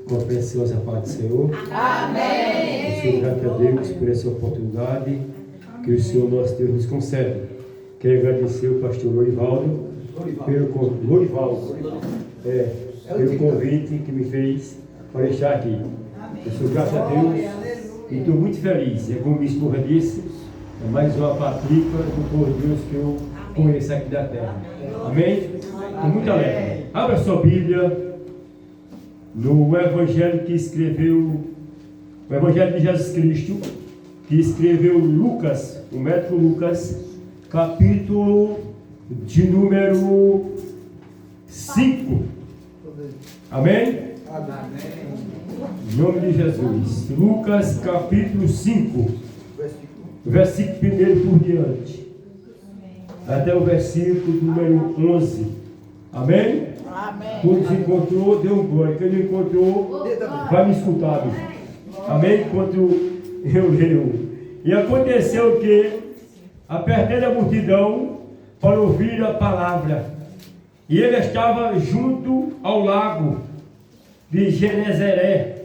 Com a preciosa paz do Senhor. Amém. Eu sou grato a Deus por essa oportunidade que o Senhor nosso Deus nos concede. Quero agradecer ao pastor Lorivaldo pelo convite que me fez para estar aqui. Eu sou grato a Deus e estou muito feliz. É como minha esposa disse, é mais uma patrícia do povo de Deus que eu conheço aqui da terra. Amém? Com muita alegria. Abra sua Bíblia no Evangelho que escreveu, o Evangelho de Jesus Cristo, que escreveu Lucas, o médico Lucas, capítulo de número 5. Amém? Em nome de Jesus. Lucas, capítulo 5, versículo 1 por diante, até o versículo número 11. Amém? Amém. Quando se encontrou, deu um glória. Quem não encontrou, vai me escutar. Amém? Enquanto eu leio. E aconteceu que, apertando a multidão para ouvir a palavra, e ele estava junto ao lago de Genezaré,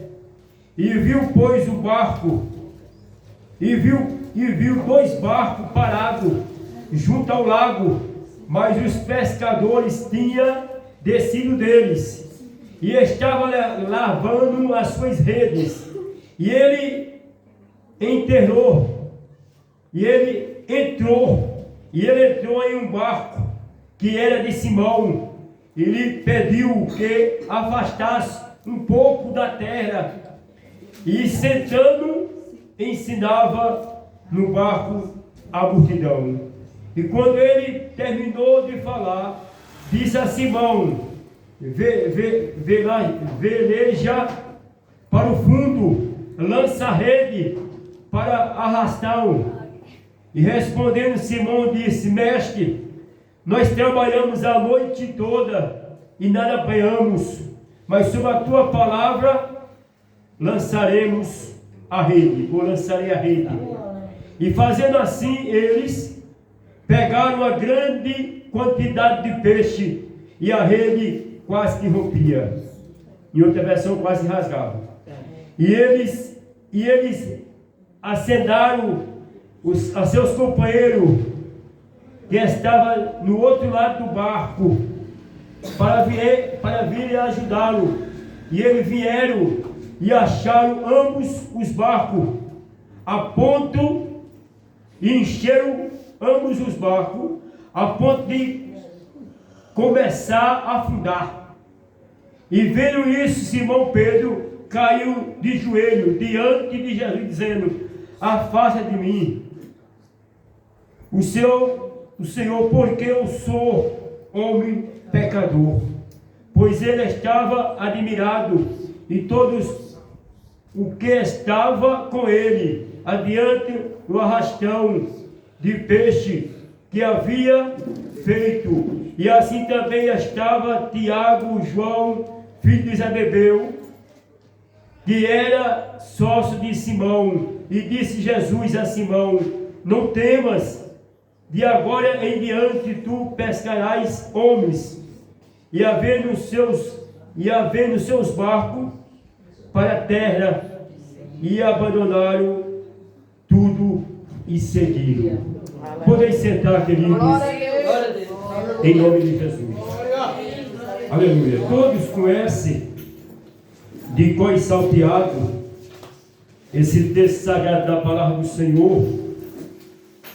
e viu, pois, o barco, e viu 2 barcos parados junto ao lago, mas os pescadores tinham descido deles, e estavam lavando as suas redes. E ele entrou em um barco que era de Simão, e lhe pediu que afastasse um pouco da terra, e sentando ensinava no barco a multidão. E quando ele terminou de falar, disse a Simão: veleja para o fundo, lança a rede para arrastá-lo. E respondendo Simão disse: Mestre, nós trabalhamos a noite toda e nada apanhamos, mas sob a tua palavra lançaremos a rede, ou lançarei a rede. E fazendo assim, eles pegaram uma grande quantidade de peixe, e a rede quase que rompia. Em outra versão, quase rasgava. E eles acendaram a seus companheiros que estavam no outro lado do barco para vir ajudá-lo. E eles vieram e acharam ambos os barcos a ponto, e encheram ambos os barcos a ponto de começar a afundar. E vendo isso, Simão Pedro caiu de joelho diante de Jesus, dizendo: afasta de mim o Senhor, porque eu sou homem pecador. Pois ele estava admirado, e todos o que estava com ele adiante do arrastão de peixe que havia feito. E assim também estava Tiago, João, filho de Zebedeu, que era sócio de Simão. E disse Jesus a Simão: não temas, de agora em diante tu pescarás homens. E havendo seus barcos para a terra, e abandonaram tudo e seguiram. Podem sentar, queridos, em nome de Jesus. Aleluia. Todos conhecem de cor salteado esse texto sagrado da palavra do Senhor.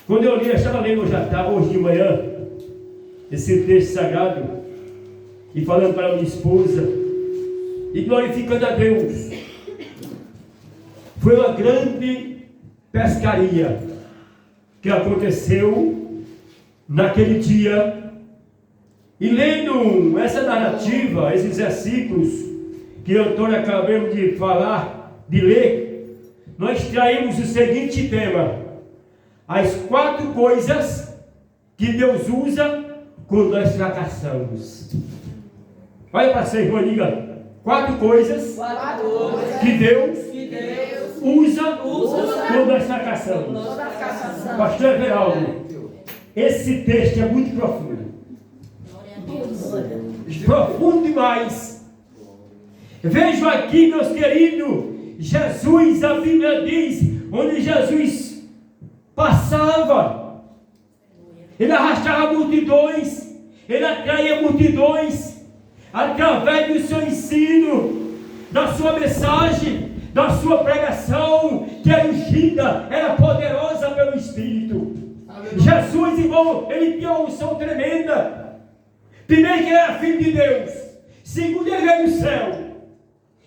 Quando eu li, eu estava lendo hoje de manhã esse texto sagrado, e falando para a minha esposa e glorificando a Deus. Foi uma grande pescaria que aconteceu naquele dia. E lendo essa narrativa, esses versículos que eu acabamos de falar, de ler, nós traímos o seguinte tema: as 4 coisas que Deus usa quando nós fracassamos. Olha para você, irmão, diga: 4 coisas que Deus usa quando nós fracassamos. Pastor Everaldo, esse texto é muito profundo. Profundo demais. Vejo aqui, meus queridos, Jesus, a Bíblia diz, onde Jesus passava, ele arrastava multidões, ele atraía multidões, através do seu ensino, da sua mensagem, da sua pregação, que era ungida, era poderosa pelo Espírito. Jesus, irmão, ele tinha uma unção tremenda. Primeiro que ele era filho de Deus, segundo ele veio do céu.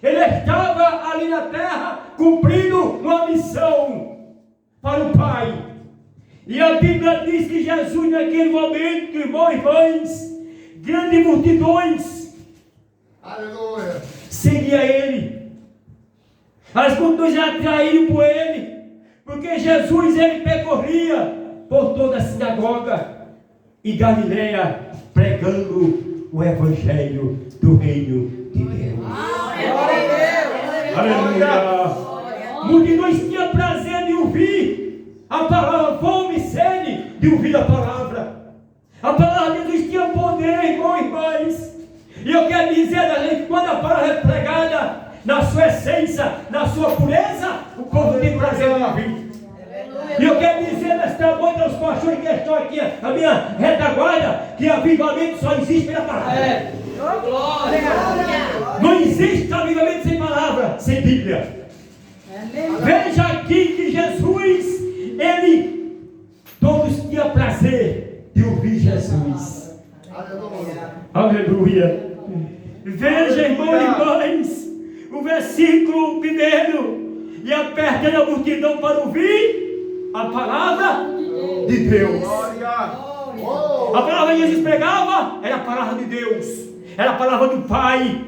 Ele estava ali na terra cumprindo uma missão para o Pai. E a Bíblia diz que Jesus, naquele momento, irmãos e irmãs, grandes multidões, aleluia, seguia ele. As multidões eram atraídas por ele, porque Jesus, ele percorria por toda a sinagoga e Galileia, pregando o Evangelho do Reino de Deus. Aleluia! Multidões tinham prazer de ouvir a palavra, fome e sede de ouvir a palavra. A palavra de Deus tinha poder, irmãos e irmãs. E eu quero dizer a gente, quando a palavra é pregada na sua essência, na sua pureza, o povo tem prazer de ouvir. E eu quero dizer nesta noite aos pastores que estão aqui, a minha retaguarda, que avivamento só existe pela palavra. Não existe avivamento sem palavra, sem Bíblia. Veja aqui que Jesus, ele, todos tinham prazer de ouvir Jesus. Aleluia. Veja, irmãos e irmãs, o versículo 1, e aperta a multidão para ouvir a palavra de Deus. A palavra que Jesus pregava era a palavra de Deus, era a palavra do Pai.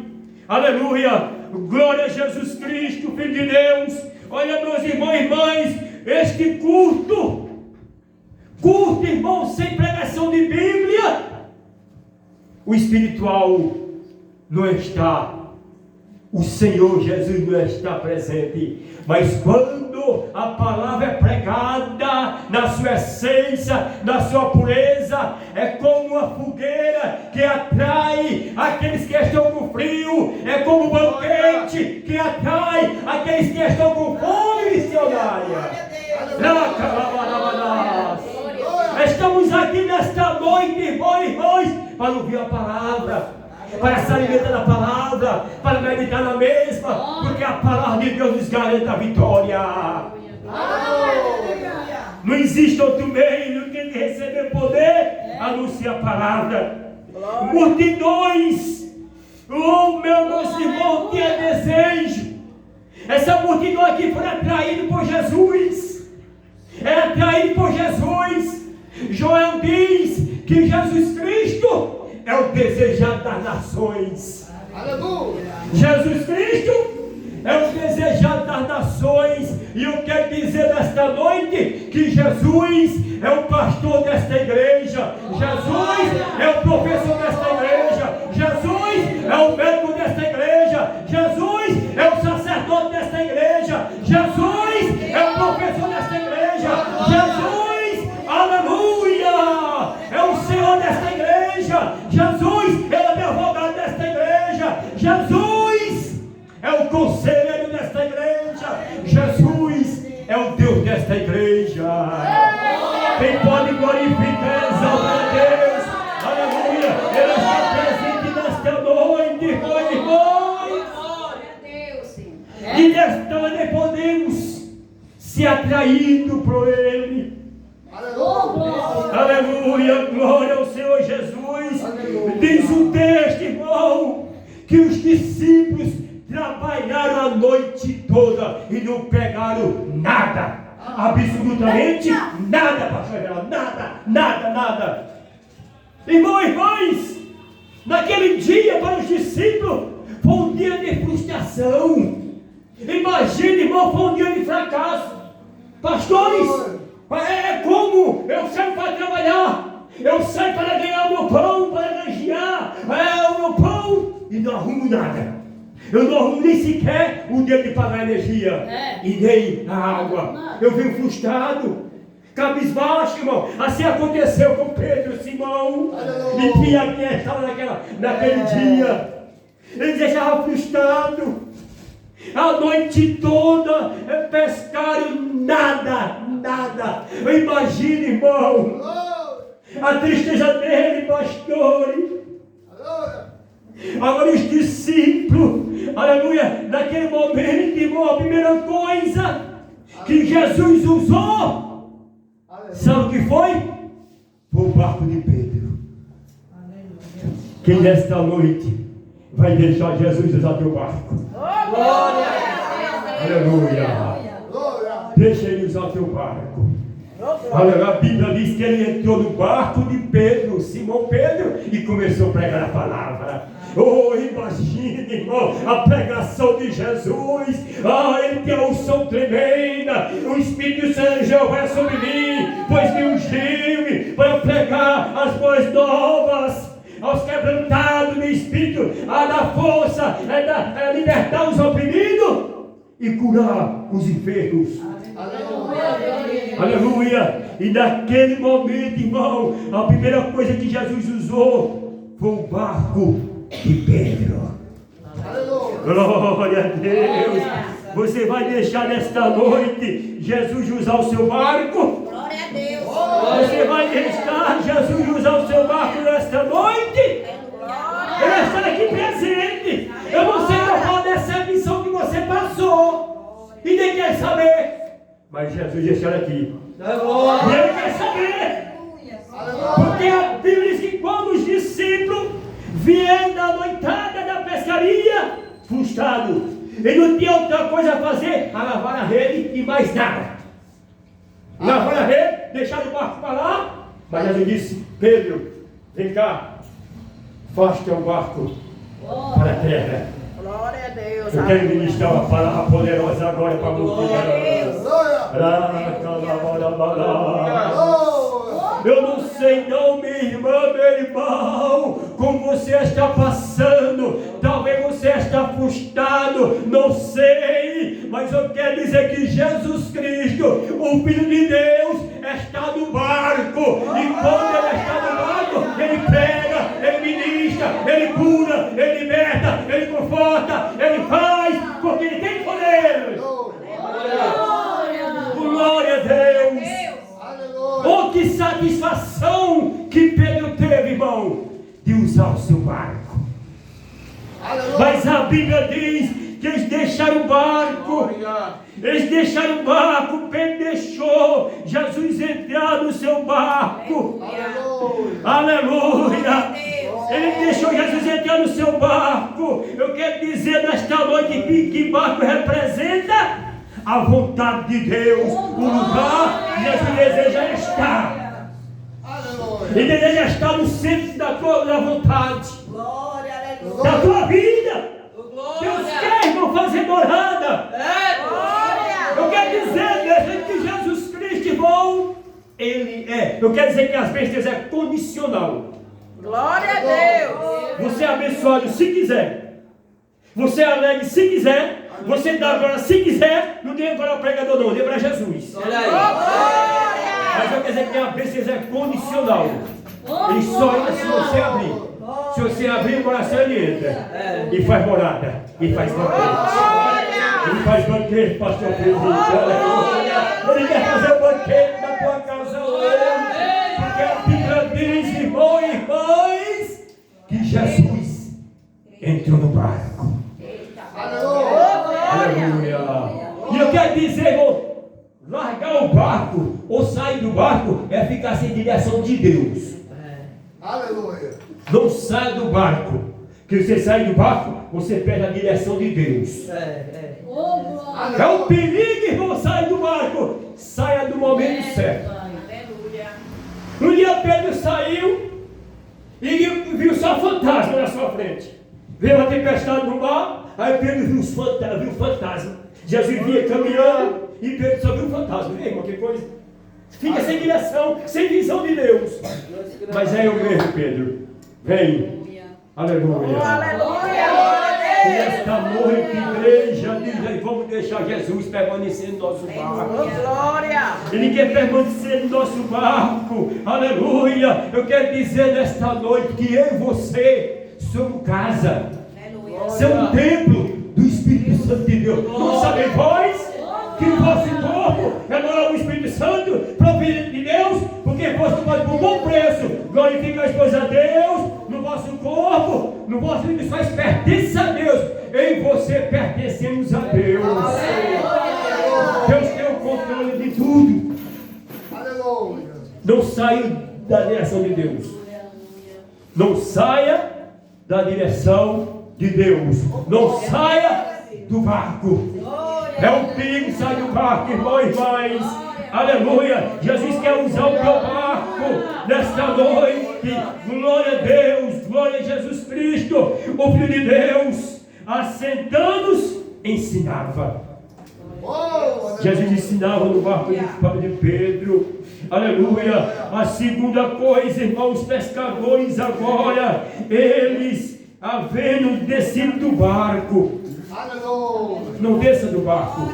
Aleluia, glória a Jesus Cristo, Filho de Deus. Olha, meus irmãos e irmãs, este culto, irmão, sem pregação de Bíblia, o espiritual não está, o Senhor Jesus não está presente. Mas quando a palavra é pregada na sua essência, na sua pureza, é como uma fogueira que atrai aqueles que estão com frio, é como um banquete que atrai aqueles que estão com fome missionária. Estamos aqui nesta noite, irmãos e irmãs, para ouvir a palavra, para se alimentar da palavra, para meditar na mesma, porque a palavra de Deus nos garante a vitória. Não existe outro meio que de receber poder a não ser a palavra. Multidões, meus irmãos, tinha desejo. Essa multidão aqui foi atraída por Jesus, era atraída por Jesus. Joel diz que Jesus Cristo é o desejado das nações. Aleluia. Jesus Cristo é o desejado das nações. E eu quero dizer nesta noite que Jesus é o pastor desta igreja. Jesus é o professor desta igreja. Jesus é o médico desta igreja. Jesus é o sacerdote desta igreja. Jesus é o professor desta igreja. Jesus, aleluia, é o Senhor desta igreja. Jesus é o advogado desta igreja. Jesus é o conselheiro desta igreja. Jesus é o Deus desta igreja. Quem pode glorificar, exaltar a Deus, aleluia, Ele está presente nesta noite, irmãos. E nesta noite podemos ser atraídos por Ele. Aleluia, glória ao Senhor Jesus. Aleluia. Diz o texto, irmão, que os discípulos trabalharam a noite toda e não pegaram nada, absolutamente nada, pastor Geraldo, nada. Irmãos e irmãs, naquele dia para os discípulos foi um dia de frustração. Imagina, irmão, foi um dia de fracasso. Pastores, é como eu saio para trabalhar, eu saio para ganhar o meu pão, para ganhar o meu pão e não arrumo nada. Eu não arrumo nem sequer o dia de pagar a energia e nem a água. Eu venho frustrado, cabisbaixo, irmão. Assim aconteceu com Pedro, Simão e Tiago, que estava naquele dia. Eles deixavam frustrado. A noite toda pescaram nada. Imagine, irmão, a tristeza dele, pastores. Agora os discípulos, aleluia, naquele momento, irmão, a primeira coisa que Jesus usou, sabe o que foi? Foi o barco de Pedro. Quem nesta noite vai deixar Jesus usar teu barco? Glória! Aleluia! Deixa ele usar teu barco. Aleluia. A Bíblia diz que ele entrou no barco de Pedro, Simão Pedro, e começou a pregar a palavra. Oh, imagine, irmão, a pregação de Jesus. Ele tem a unção tremenda. O Espírito Santo de Jeová é sobre mim, pois me ungiu para pregar as boas novas aos quebrantados no Espírito, a dar força, a libertar os oprimidos e curar os enfermos. Aleluia! E naquele momento, irmão, a primeira coisa que Jesus usou foi o barco de Pedro. Glória a Deus! Você vai deixar nesta noite Jesus usar o seu barco? Glória a Deus! Você vai deixar Jesus usar o seu barco nesta noite? Ele está aqui presente. Eu não sei qual dessa missão que você passou e nem quer saber. Mas Jesus deixou aqui. E ele quer saber. Porque a Bíblia diz que quando os discípulos vieram da noitada da pescaria, frustrados, ele não tinha outra coisa a fazer a lavar a rede e mais nada. Lavaram a rede, deixaram o barco para lá. Mas Jesus disse: Pedro, vem cá, faste o barco para a terra. Glória a Deus! Eu quero ministrar uma palavra poderosa agora para você. Eu não sei não, minha irmã, meu irmão, como você está passando. Talvez você está frustrado, não sei. Mas eu quero dizer que Jesus Cristo, o Filho de Deus, está no barco. E quando Ele está no barco, Ele prega, Ele ministra, Ele cura, Ele liberta, Ele conforta, Ele faz, porque Ele tem poder. Glória a Deus. Oh, que satisfação que Pedro teve, irmão, de usar o seu barco. Mas a Bíblia diz que eles deixaram o barco. Eles deixaram o barco. Pedro deixou Jesus entrar no seu barco. Aleluia. Ele deixou Jesus entrar no seu barco. Eu quero dizer nesta noite que barco representa a vontade de Deus, o lugar que Jesus deseja estar. Ele deseja estar no centro da vontade, da tua vida. Deus quer, irmão, fazer morada. Eu quero dizer que Jesus Cristo, irmão, Ele é. Eu quero dizer que as bênçãos é condicional. Glória a Deus! Você é abençoado se quiser. Você é alegre se quiser. Você dá agora se quiser. Não dê para o pregador não, dê para Jesus. Olha aí. Mas eu quero dizer que a bênção é condicional. Ele só entra se você abrir. Se você abrir o coração, ele entra. E faz morada. E faz banquete. Ele faz banquete, pastor Pedro. Ele quer fazer banquete na tua casa hoje. Porque a Bíblia diz, irmão e irmãs, que Jesus entrou no barco. Aleluia. E eu quero dizer, irmão, largar o barco ou sair do barco é ficar sem direção de Deus. Aleluia. Não sai do barco. Que você sai do barco, você perde a direção de Deus. É um perigo, irmão, sair do barco. Saia do momento certo. Um dia Pedro saiu e viu só fantasma na sua frente. Veio uma tempestade no mar, aí Pedro viu o fantasma. Jesus vinha caminhando e Pedro só viu o fantasma. Ei, irmão, que coisa. Fica sem direção, sem visão de Deus. Mas é eu mesmo, Pedro. Vem. Aleluia. E esta noite, igreja, diz aí, vamos deixar Jesus permanecer no nosso barco. Ele quer permanecer no nosso barco. Aleluia. Eu quero dizer nesta noite que eu e você somos casa. São um templo do Espírito Santo de Deus. Não sabeis vós que o vosso corpo é moral do Espírito Santo, provídeo de Deus, porque foste comprado por bom preço. Glorificais, pois, a Deus no vosso corpo, no vosso Espírito, faz pertence a Deus. Em você pertencemos a Deus. Deus tem o controle de tudo. Aleluia. Não saia da direção de Deus. Não saia da direção de Deus. Não saia do barco. É um perigo sair do barco, irmãos e irmãs. Aleluia. Jesus quer usar o teu barco nesta noite. Glória a Deus. Glória a Jesus Cristo, o Filho de Deus. Assentando-os, ensinava. Jesus ensinava no barco de Pedro. Aleluia. A segunda coisa, irmãos pescadores, agora eles, havendo descido do barco, não desça do barco,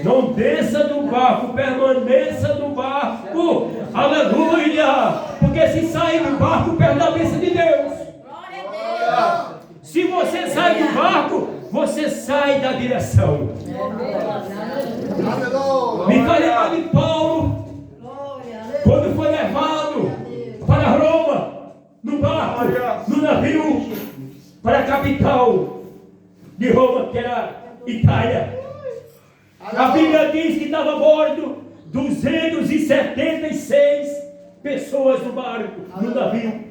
não desça do barco, permaneça no barco. Aleluia. Porque se sair do barco, perde a bênção de Deus. Se você sai do barco, você sai da direção. Me faz lembrar de Paulo, quando foi levado para Roma, no barco, no navio, para a capital de Roma, que era Itália. A Bíblia diz que estava a bordo 276 pessoas no barco, no navio.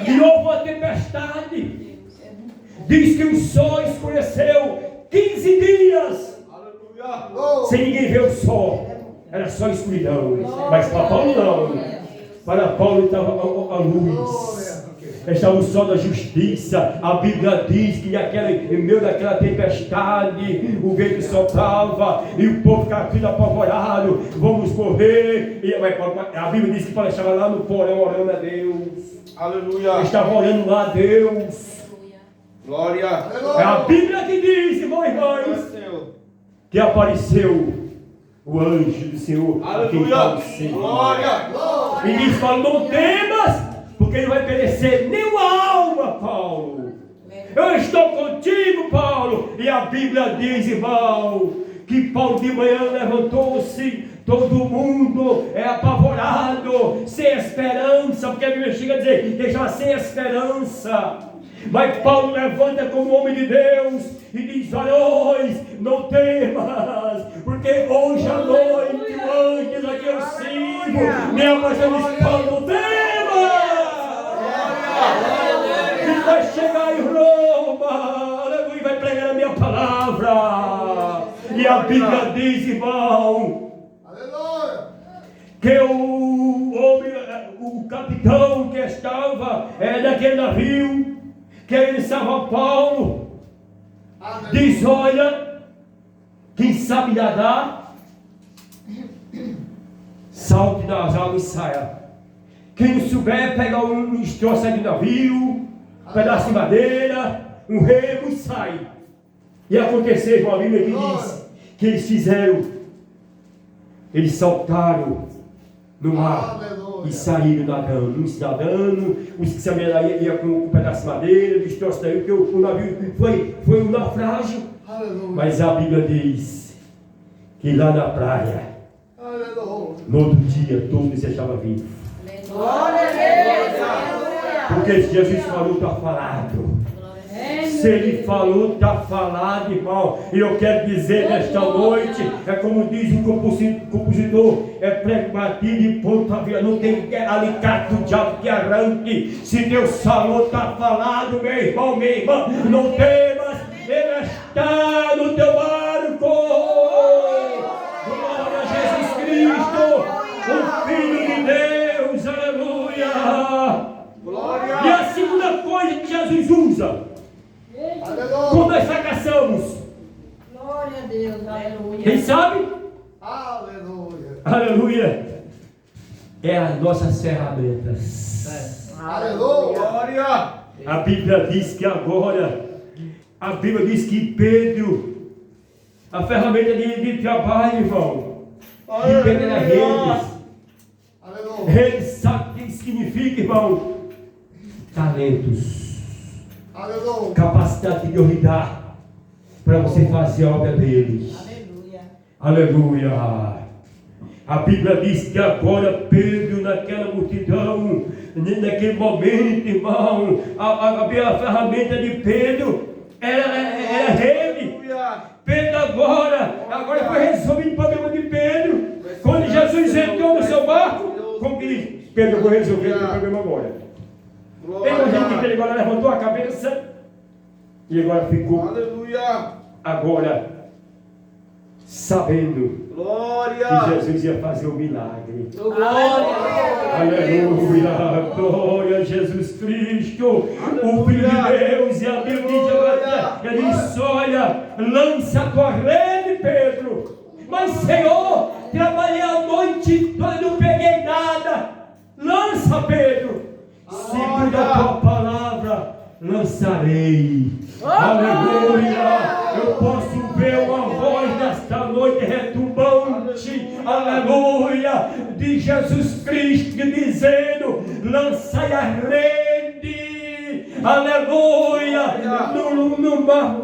E houve uma tempestade. Diz que o sol escureceu 15 dias sem ninguém ver o sol. Era só escuridão. Mas para Paulo não. Para Paulo estava a luz. Estava o sol da justiça. A Bíblia diz que em meio daquela tempestade o vento soprava e o povo ficava tudo apavorado. Vamos correr. A Bíblia diz que Paulo estava lá no porão orando a Deus. Aleluia. Estava orando lá a Deus. Glória. É a Bíblia que diz, irmãos e irmãs, que apareceu o anjo do Senhor. Aleluia. Glória. E diz: Paulo, não temas, porque não vai perecer nenhuma alma, Paulo. Eu estou contigo, Paulo. E a Bíblia diz, irmão, que Paulo de manhã levantou-se. Todo mundo é apavorado, sem esperança, porque a Bíblia chega a dizer que já sem esperança. Mas Paulo levanta como homem de Deus e diz: varões, não temas, porque hoje à noite o anjo a que eu sirvo me apareceu e diz: Paulo, não temas, que vai chegar em Roma, aleluia, e vai pregar a minha palavra. E a Bíblia diz, irmão, que o capitão que estava naquele navio, que ele salva Paulo, diz: olha, quem sabe nadar, salte das águas e saia. Quem não souber, pega um destroço do navio, um pedaço de madeira, um remo e sai. E aconteceu, irmão, a Bíblia que diz que eles fizeram, eles saltaram no mar. E saíram nadando, uns nadando, os que sabiam lá ia com um pedaço de madeira, destroço daí, porque o navio foi um naufrágio. Mas a Bíblia diz que lá na praia, no outro dia, todos estavam vivos. Glória a Deus. Porque Jesus falou, está falado. Se ele falou, está falado, irmão. E eu quero dizer nesta noite, é como diz o compositor, é prego batido e ponto avião, não tem alicate do diabo que arranque. Se Deus falou, está falado, meu irmão, minha irmã. Não temas, ele está no teu barco. Glória a Jesus Cristo, o Filho de Deus, aleluia. Glória. E a segunda coisa que Jesus usa quando nós fracassamos, Glória a Deus. Aleluia. quem sabe? Aleluia. Aleluia. É as nossas ferramentas. Aleluia. Glória. A Bíblia diz que agora, a Bíblia diz que Pedro, a ferramenta de trabalho, irmão, de Pedro era redes. Aleluia. Redes, sabe o que significa, irmão? Talentos. Aleluia. Capacidade que Deus lhe dá para você fazer a obra dele. Aleluia. Aleluia. A Bíblia diz que agora Pedro, naquela multidão, naquele momento, irmão, a ferramenta de Pedro era rede. Pedro agora foi resolvido o problema de Pedro. Quando Jesus entrou no seu barco, como que diz? Pedro, eu vou resolver o problema agora. Ele agora levantou a cabeça e agora ficou. Aleluia. Agora, sabendo Glória. que Jesus ia fazer o milagre. Glória. Aleluia, glória a Jesus Cristo, o Filho de Deus. E a Bíblia diz agora, ele disse: olha, lança a tua rede, Pedro. Mas Senhor, trabalhei a noite toda e não peguei nada. Lança, Pedro. Segundo a tua palavra, lançarei. Aleluia. Eu posso ver uma voz nesta noite retumbante, aleluia, de Jesus Cristo dizendo: lançai a rede, aleluia, no mar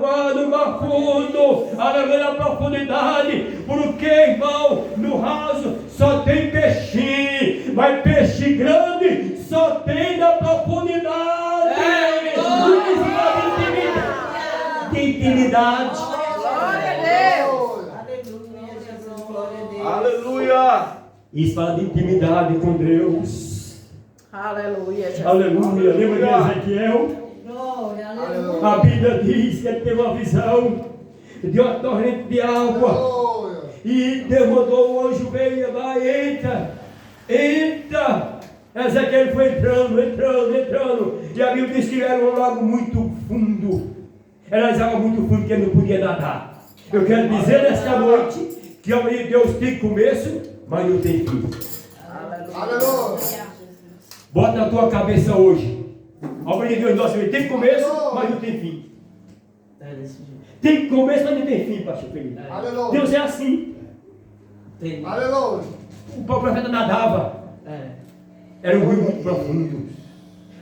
fundo, aleluia, na profundidade, porque, irmão, no raso só tem peixinho, mas peixe grande só tem na profundidade. Intimidade. Glória a Deus. Aleluia, Jesus. Glória a Deus. Aleluia. Isso fala de intimidade com Deus. Aleluia, Jesus. Aleluia. Lembra de Ezequiel? Glória, aleluia. A Bíblia diz que ele teve uma visão de uma torrente de água. Aleluia. E Deus mandou o anjo veio lá, entra. Ezequiel foi entrando. E a Bíblia diz que era um lago muito fundo. Era água muito fundo que ele não podia nadar. Eu quero dizer nesta noite que a obra de Deus tem começo, mas não tem fim. Aleluia. Bota na tua cabeça hoje. A obra de Deus nossa vida tem começo, mas não tem fim. Tem começo, mas não tem fim, pastor Felipe. Aleluia. Deus é assim. Aleluia. O profeta nadava. Era um rio muito profundo.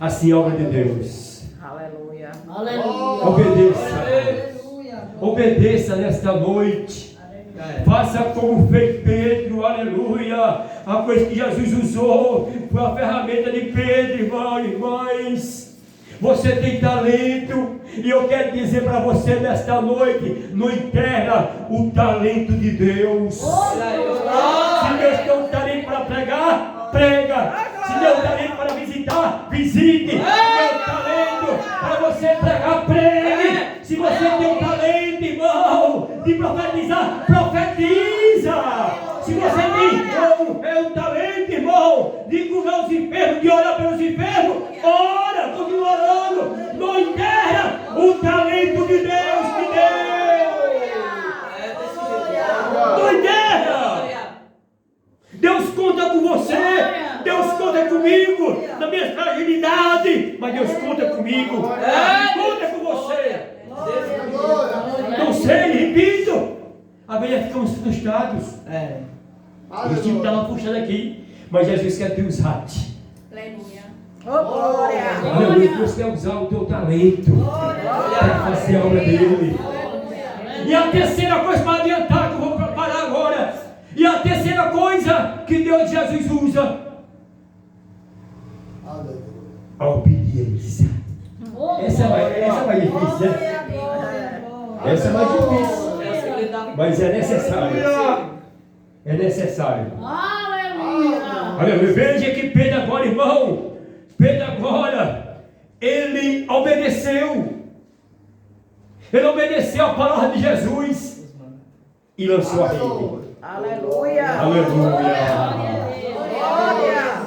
Assim é a obra de Deus. Aleluia. Aleluia. Obedeça. Aleluia. Obedeça nesta noite. Faça como fez Pedro, aleluia. A coisa que Jesus usou foi a ferramenta de Pedro, irmão e irmãs. Você tem talento, e eu quero dizer para você nesta noite: não enterra o talento de Deus. Se Deus tem um talento para pregar, prega. Se Deus tem um talento para visitar, visite. Se Deus tem um talento para você pregar, pregue. Se você tem um talento, irmão, de profetizar, profetiza. Se você tem um talento, irmão, de curar os enfermos, de orar pelos enfermos, ora, continua orando. Não enterra o talento de Deus que deu. Não enterra. Deus conta com você. Deus conta comigo na minha fragilidade, mas Deus conta comigo. Conta com você. Não sei, repito. Às vezes ficamos frustrados. O time estava puxando aqui, mas Jesus quer te usar. Glória. Deus quer usar o teu talento para fazer a obra dele. E a terceira coisa para adiantar, que eu vou parar agora. E a terceira coisa que Deus Jesus usa: a obediência. Essa é mais difícil, né? Essa é mais difícil. Mas é necessário. É necessário. Aleluia. Veja que Pedro agora, irmão. Pedro agora, ele obedeceu. Ele obedeceu a palavra de Jesus e lançou a rede. Aleluia.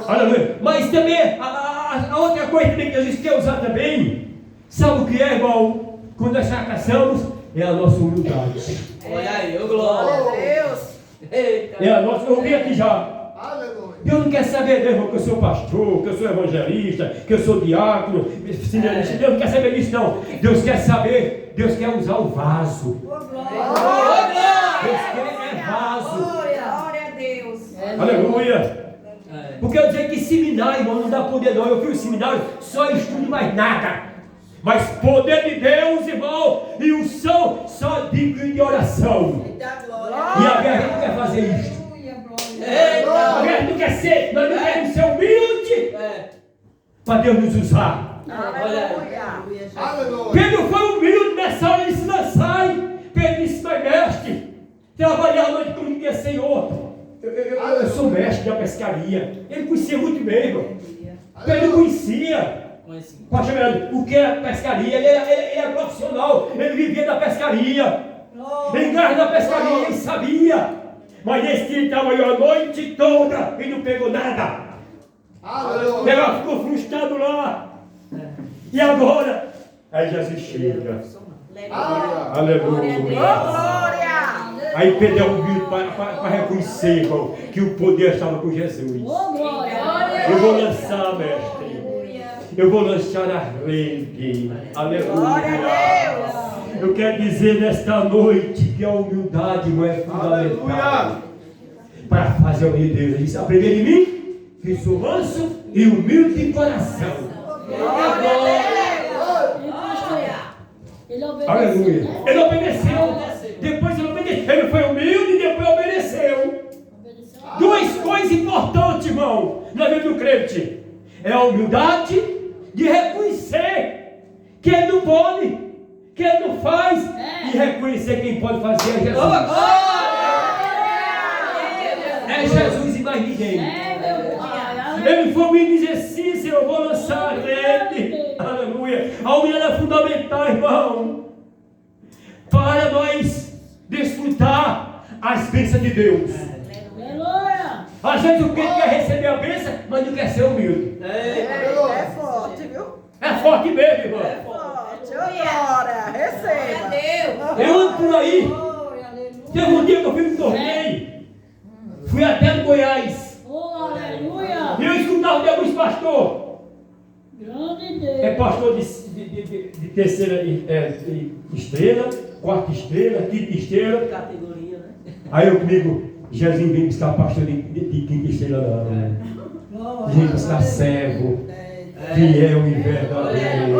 Aleluia. Mas também a outra coisa que Jesus quer usar também, sabe o que é, irmão? Quando nós fracassamos, é a nossa humildade. Olha aí, glória a Deus. É a nossa, eu vi aqui já. Deus não quer saber, irmão, que eu sou pastor, que eu sou evangelista, que eu sou diácono, seminarista. Deus não quer saber disso, não. Deus quer saber, Deus quer usar o vaso. Deus quer vaso. Glória a Deus. Aleluia. Porque eu dizer que seminário, irmão, não dá poder não. Eu fui no seminário, só estudo mais nada. Mas poder de Deus, irmão, e unção só digno de oração. Eita glória. E a gente não quer fazer isso. Eita. A gente não quer ser, nós não queremos ser humilde para Deus nos usar. Aleluia. Aleluia. Pedro foi humilde nessa hora, ele se lançai. Pedro disse, mas mestre, trabalhar a noite como ninguém, Senhor. Eu sou mestre da pescaria. Ele conhecia muito bem, irmão. Pedro conhecia. Pastor Fernando, o que é pescaria? Ele era profissional, ele vivia da pescaria. Ele entrava na pescaria, ele sabia. Mas esse dia ele trabalhou a noite toda e não pegou nada. Aleluia. Ela ficou frustrado lá. E agora? Aí Jesus chega. Aleluia. Glória. Aí Pedro é humilde para reconhecer, irmão, que o poder estava com Jesus. Eu vou lançar, mestre. Eu vou lançar a rede. Aleluia. Glória a Deus. Eu quero dizer nesta noite que a humildade não é fundamental Aleluia. para fazer o de Deus. Ele disse, aprender de mim, que sou manso e humilde de coração. Glória a Deus. Aleluia. Ele obedeceu. Depois ele obedeceu. Ele foi humilde e depois obedeceu. Duas coisas importantes, irmão, na vida do crente. É a humildade de reconhecer que ele não pode, que ele não faz, e reconhecer quem pode fazer é Jesus. É Jesus e mais ninguém. Ele foi me dizer sim, Senhor, eu vou lançar a rede. Aleluia. A humildade é fundamental, irmão, para nós desfrutar as bênçãos de Deus. Às vezes o crente quer receber a bênção, mas não quer ser humilde. É forte, viu? É forte mesmo, irmão. É forte. Glória. Receba. Eu ando por aí. Teve um dia que eu fui no torneio. Fui até no Goiás. E eu escutava de alguns pastores. É pastor de terceira estrela, quarta estrela, quinta estrela. Categoria, né? Aí eu comigo, Jesus vem buscar pastor de quinta estrela não. Vem buscar servo, fiel e verdadeiro.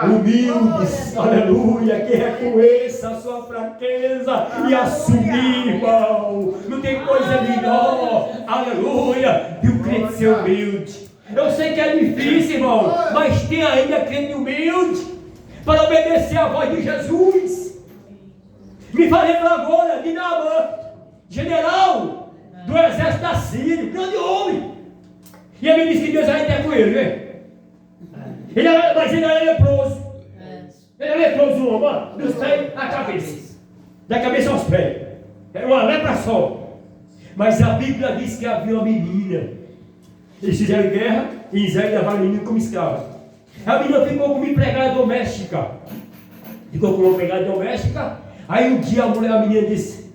Humildes, aleluia, que reconheça a sua fraqueza e assumir, irmão. Não tem coisa melhor, aleluia, que o crente ser humilde. Eu sei que é difícil, irmão, mas tem ainda crente humilde para obedecer a voz de Jesus. Me falei agora de Naamã, general do exército da Síria, grande homem. E ele me disse que Deus ainda é com ele, né? Mas ele era leproso. Ele é leproso, o homem, dos pés à cabeça. Da cabeça aos pés. Era uma lepra só. Mas a Bíblia diz que havia uma menina. Eles fizeram guerra e Israel levaram a menina como escrava. A menina ficou como empregada doméstica. Ficou como empregada doméstica. Aí um dia a menina disse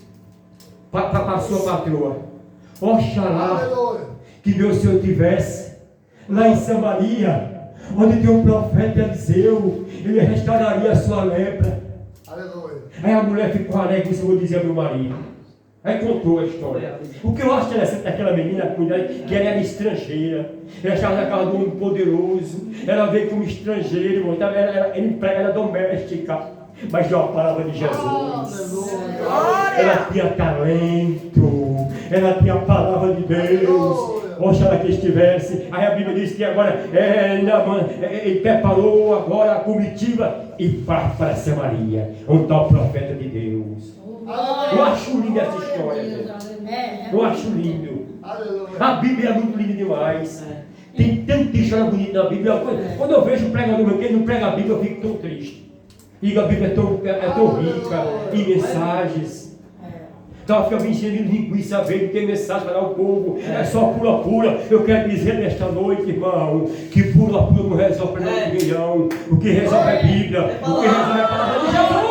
para a sua patroa: oxalá que meu Senhor tivesse lá em Samaria, onde tem um profeta Eliseu, ele restauraria a sua lepra. Aleluia. Aí a mulher ficou alegre, isso eu vou dizer ao meu marido. Aí contou a história. O que eu acho interessante daquela menina, que ela era estrangeira, ela estava na casa de um homem poderoso, ela veio como estrangeira, irmão, era doméstica, mas deu a palavra de Jesus. Ela tinha talento, ela tinha a palavra de Deus. Oxalá que estivesse. Aí a Bíblia diz que agora ele preparou agora a comitiva e parte para Samaria, onde está o profeta de Deus. Eu acho linda essa história. Eu acho lindo. A Bíblia é muito linda demais. Tem tanta história bonita na Bíblia. Quando eu vejo um pregador que não prega a Bíblia, eu fico tão triste. E a Bíblia é tão rica em mensagens. Então fica me enchendo linguiça, vendo que tem mensagem para dar ao povo. É só pura. Eu quero dizer nesta noite, irmão, que pura não resolve para ninguém não. O que resolve é a Bíblia. O que resolve é a palavra de Jesus.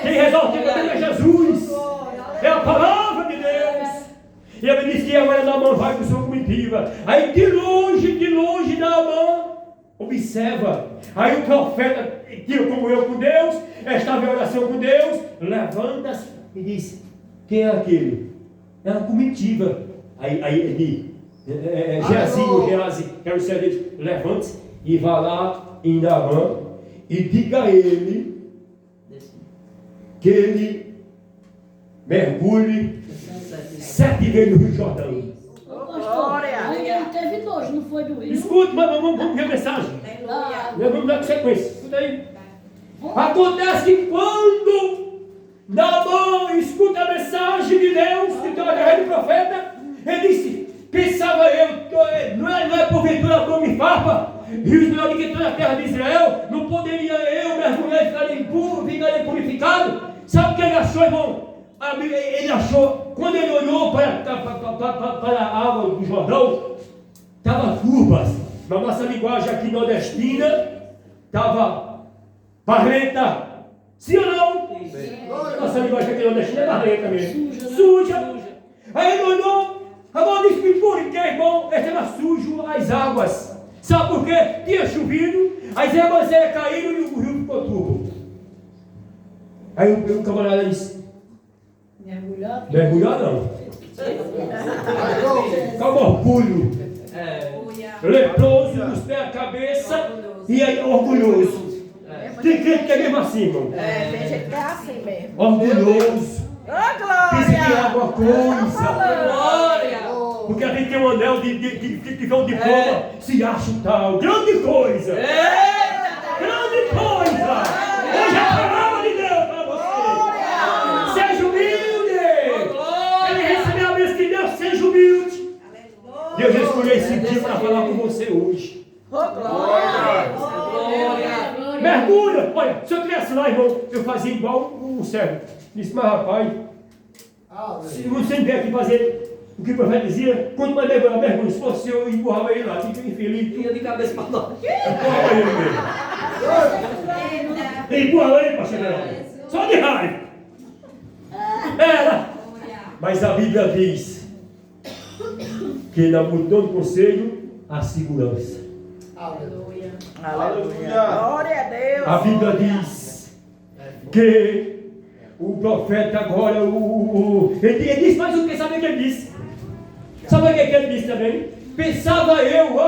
Quem resolve é Jesus. É a palavra de Deus. E ele disse que agora Naamã vai para sua comitiva. Aí de longe Naamã observa. Aí o profeta, que comunhão com Deus, estava em oração com Deus, levanta-se e diz: quem é aquele? É uma comitiva. Aí ele Geazi, quero ser dele, levante e vá lá em Naamã e diga a ele que ele mergulhe 7 vezes no Rio Jordão. Glória. Ele teve nojo, não foi do Rio? Escute, mas vamos ver a mensagem. Vamos dar sequência. Escuta aí. Acontece que quando Naamã escuta a mensagem de Deus, que tem através do profeta, ele disse, pensava eu, não é porventura a me farpa, rios melhor que toda a terra de Israel, não poderia eu mergulhar e ficar impuro, ficar purificado? Sabe o que ele achou, irmão? Ele achou, quando ele olhou para a água do Jordão, estava curvas. Na nossa linguagem aqui nordestina, estava barrenta. Sim ou não? Nossa linguagem aqui nordestina é barrenta mesmo. Suja. Aí ele olhou, agora disse, por que, irmão? Estava sujo as águas. Sabe por quê? Tinha chovido, as águas caíram e o rio ficou turvo. Aí o camarada disse, mergulhar não. Calma, orgulho. Leproso dos pés à cabeça e aí orgulhoso. Tem crente que é mesmo assim, irmão. Tem gente que é assim mesmo. Orgulhoso. Ô, Pensa que é glória. alguma coisa. Glória. Porque a gente tem um anel de um diploma, se acha tal. Grande coisa. Grande coisa. Hoje é a palavra de Deus para você. Seja humilde. Ele recebeu a bênção de Deus, seja humilde. Deus escolheu esse dia para falar com você hoje. Ô, glória. Glória. Mergulha. Olha, se eu estivesse lá, irmão, eu fazia igual um servo. Disse, mas rapaz, se você vier aqui fazer o que o profeta dizia, quando mais mergulho, se fosse eu empurrava ele lá, fica infeliz. Ia de cabeça para nós. Empurrava ele mesmo. Empurrava ele, pastor Verão. Só de raiva. Era. Mas a Bíblia diz que na multidão do conselho há segurança. Aleluia. Glória a Deus. A Bíblia diz que o profeta agora, ele disse mais o que, sabe o que ele disse? Sabe o que ele disse também? Pensava eu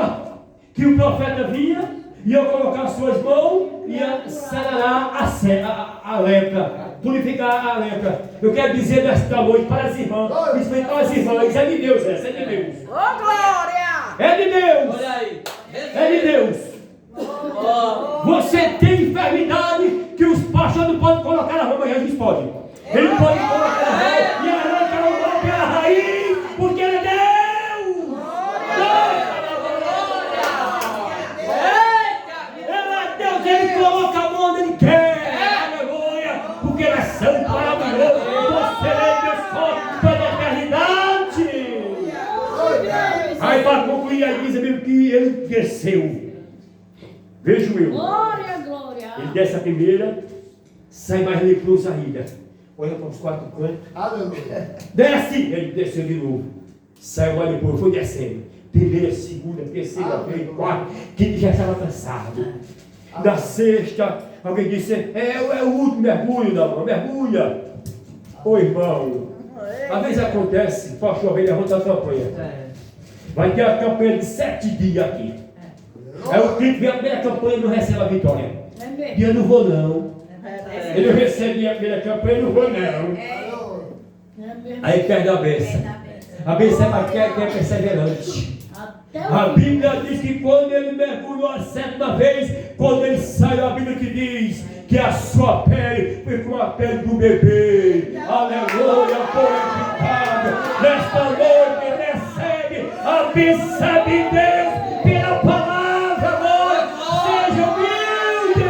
que o profeta vinha, ia colocar suas mãos e ia sarar a lepra, purificar a lepra. Eu quero dizer nesta noite para as irmãs, principalmente para as irmãs, é de Deus essa, é de Deus. Ô, glória. É de Deus. Olha aí. É de Deus. Você tem enfermidade que os pastores não podem colocar na mão, mas Jesus pode. Ele pode colocar na mão e arrancar o mal pela raiz, porque ele é Deus. Ele é Deus, ele coloca a mão onde ele quer. Aleluia. Porque ele é santo, maravilhoso. Você é Deus forte pela eternidade. Aí para concluir a igreja, mesmo que ele desceu. Vejo eu. Glória, glória. Ele desce a primeira, sai mais leproso ainda. Olha para os 4 cantos. Aleluia. Desce! Ele desceu de novo. Saiu mais depois, foi descendo. Primeira, segunda, terceira, quarta. Que já estava cansado. Na sexta, alguém disse: é o último mergulho da mão, mergulha. Ô irmão, às vezes acontece, pastor, vem levantar a campanha. Vai ter a campanha de 7 dias aqui. Aí o clipe vem a primeira campanha e não recebe a vitória. E eu não vou não. Ele não recebe a primeira campanha e não vou não. Aí perde a bênção. A bênção é para quem é perseverante. A Bíblia diz que quando ele mergulhou a 7ª vez, quando ele saiu, a Bíblia que diz que a sua pele foi como a pele do bebê. Aleluia, purificada. Nesta noite recebe a bênção de Deus pela palavra, amor. Seja humilde.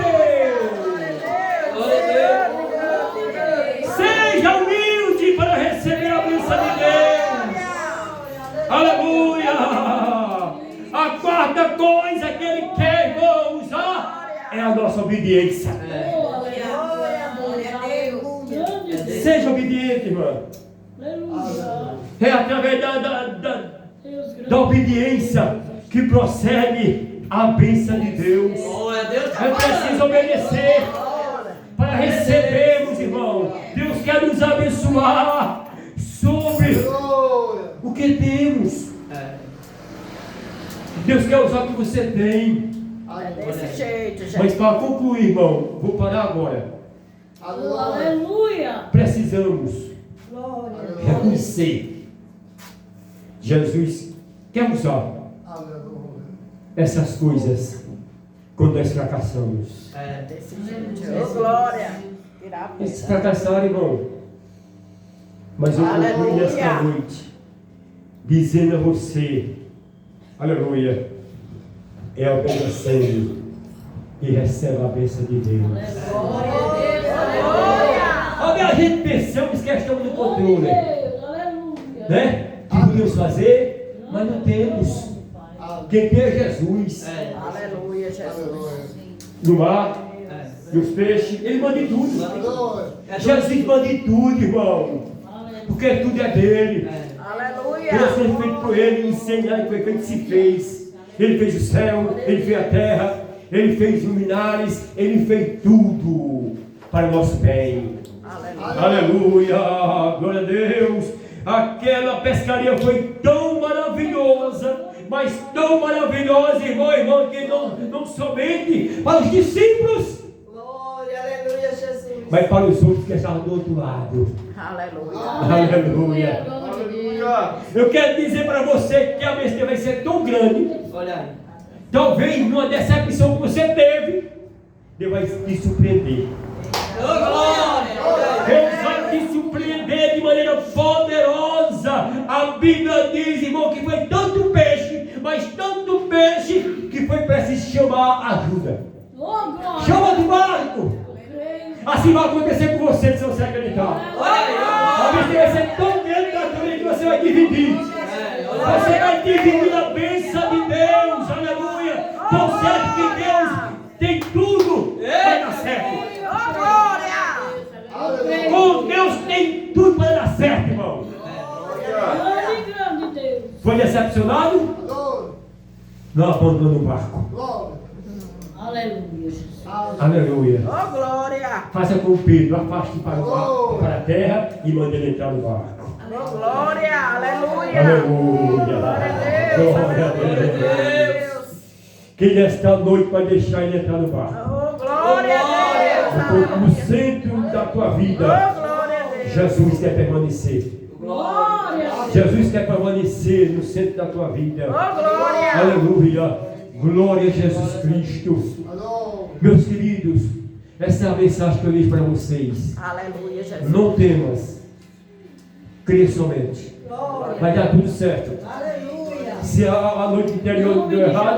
Seja humilde para receber a bênção de Deus. Aleluia. A quarta coisa que ele quer, irmão, usar é a nossa obediência. Seja obediente, irmão. É através da obediência que procede a bênção de Deus. É preciso obedecer para recebermos, irmão. Deus quer nos abençoar sobre o que temos. Deus quer usar o que você tem. É desse jeito, gente. Mas para concluir, irmão, vou parar agora. Aleluia. Precisamos Glória. reconhecer. Jesus quer usar essas coisas quando nós fracassamos. É desse jeito. Ô, glória. Tirar a Eles pedra. fracassaram, irmão. Mas eu concluo Aleluia. nesta noite, dizendo a você, aleluia, é obedecendo e recebe a bênção de Deus. Glória a Deus. Olha, a gente pensamos que estamos no controle, Deus, aleluia. né? Que podemos fazer, mas não temos. Quem tem é Jesus. Aleluia, Jesus. No mar, nos peixes, Ele manda em tudo. Jesus manda em tudo, irmão. Porque tudo é dele. Aleluia. Deus foi feito por Ele, ensinar, foi feito, se fez. Ele fez o céu, Ele fez a terra, Ele fez luminares, Ele fez tudo para o nosso bem. Aleluia, glória a Deus. Aquela pescaria foi tão maravilhosa, mas tão maravilhosa, irmão, que não somente para os discípulos, Glória, aleluia, Jesus. mas para os outros que estavam do outro lado. Aleluia. Aleluia. Aleluia. Eu quero dizer para você que a besteira vai ser tão grande, Olha aí. talvez numa decepção que você teve, Deus vai te surpreender. Ô, glória. Deus vai te surpreender de maneira poderosa. A Bíblia diz, irmão, que foi tanto peixe, mas tanto peixe, que foi preciso chamar ajuda. Glória. Chama do barco. Assim vai acontecer com você, se você acreditar. Olha aí. A besteira vai ser tão grande da tua vida que você vai dividir. Você vai dividir a bênção de Deus. Aleluia. Tão certo que Deus tem tudo para dar certo. Ô, glória. Com Deus tem tudo para dar certo, irmão. Grande, grande Deus. Foi decepcionado? Não abandonou o barco. Aleluia, Jesus. Aleluia. Ô, glória. Faça com Pedro, afaste para o barco, para a terra e mande ele entrar no barco. Ô, glória. Aleluia. Aleluia. Glória a Deus. Glória a Deus. Quem nesta noite vai deixar ele entrar no barco? Ô, glória a Deus. No centro da tua Ô, vida, glória a Deus. Jesus quer permanecer. Glória. Jesus quer permanecer no centro da tua vida. Ô, glória. Aleluia. Glória a Jesus Cristo. Meus queridos, essa é a mensagem que eu li para vocês. Aleluia, Jesus. Não temas. Crê somente. Vai dar tudo certo. Aleluia. Se a noite interior deu errado,